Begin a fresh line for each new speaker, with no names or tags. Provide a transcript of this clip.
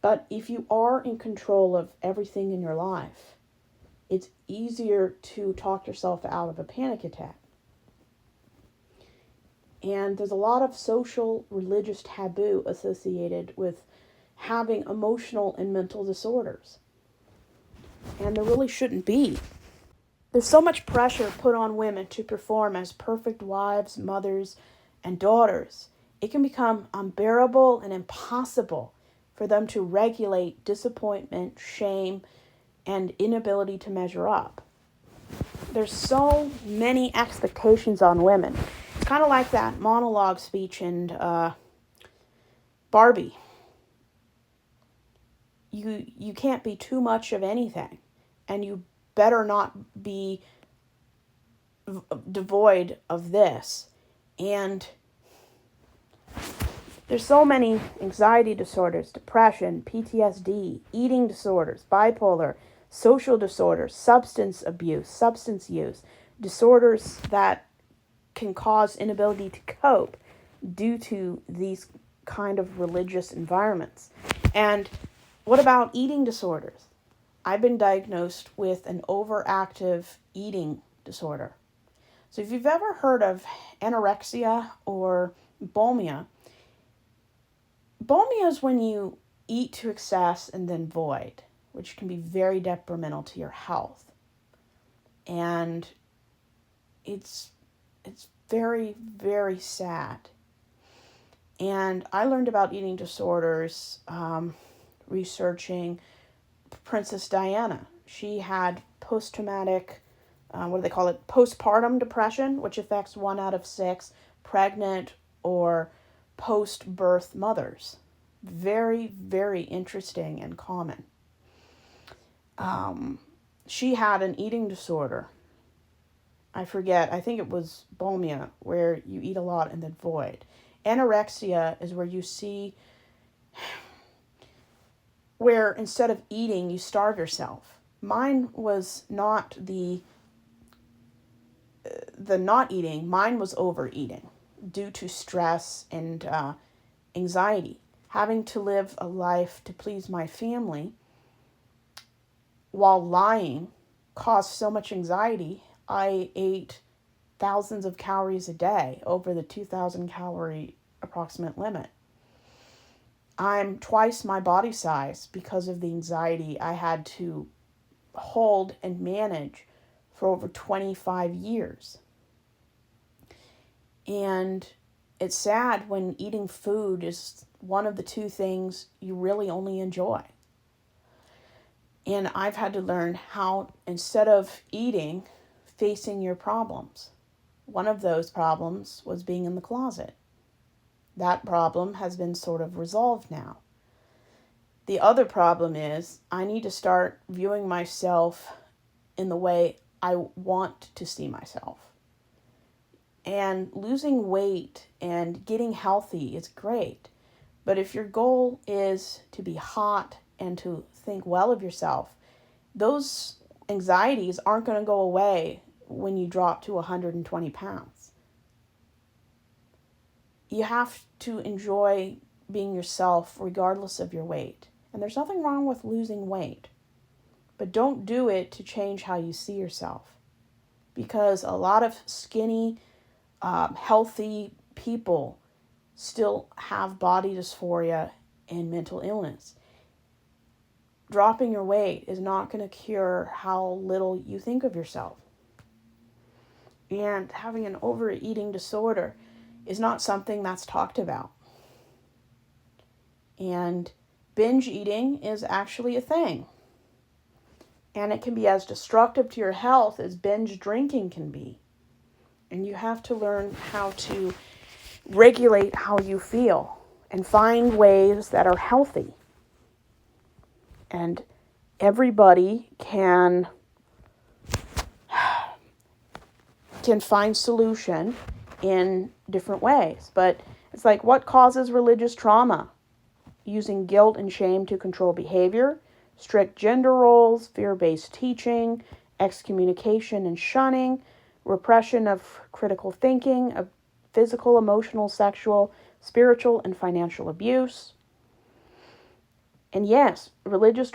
But if you are in control of everything in your life, it's easier to talk yourself out of a panic attack. And there's a lot of social, religious taboo associated with having emotional and mental disorders. And there really shouldn't be. There's so much pressure put on women to perform as perfect wives, mothers, and daughters. It can become unbearable and impossible for them to regulate disappointment, shame, and inability to measure up. There's so many expectations on women. It's kind of like that monologue speech in Barbie. You can't be too much of anything, and you better not be devoid of this. And there's so many anxiety disorders, depression, PTSD, eating disorders, bipolar, social disorders, substance abuse, substance use, disorders that can cause inability to cope due to these kind of religious environments. And what about eating disorders? I've been diagnosed with an overactive eating disorder. So if you've ever heard of anorexia or bulimia is when you eat to excess and then void, which can be very detrimental to your health. And it's very, very sad. And I learned about eating disorders researching Princess Diana. She had post-traumatic, postpartum depression, which affects 1 out of 6 pregnant or post-birth mothers. Very, very interesting and common. She had an eating disorder. I think it was bulimia, where you eat a lot and then void. Anorexia is where you see where instead of eating, you starve yourself. Mine was not the not eating. Mine was overeating due to stress and anxiety. Having to live a life to please my family while lying caused so much anxiety. I ate thousands of calories a day, over the 2,000 calorie approximate limit. I'm twice my body size because of the anxiety I had to hold and manage for over 25 years. And it's sad when eating food is one of the 2 things you really only enjoy. And I've had to learn how, instead of eating, facing your problems. One of those problems was being in the closet. That problem has been sort of resolved now. The other problem is I need to start viewing myself in the way I want to see myself. And losing weight and getting healthy is great. But if your goal is to be hot and to think well of yourself, those anxieties aren't going to go away when you drop to 120 pounds. You have to enjoy being yourself regardless of your weight. And there's nothing wrong with losing weight. But don't do it to change how you see yourself. Because a lot of skinny, healthy people still have body dysphoria and mental illness. Dropping your weight is not going to cure how little you think of yourself. And having an overeating disorder is not something that's talked about. And binge eating is actually a thing. And it can be as destructive to your health as binge drinking can be. And you have to learn how to regulate how you feel and find ways that are healthy. And everybody can find solution in different ways. But it's like, what causes religious trauma? Using guilt and shame to control behavior, strict gender roles, fear-based teaching, excommunication and shunning, repression of critical thinking, of physical, emotional, sexual, spiritual, and financial abuse. And yes, religious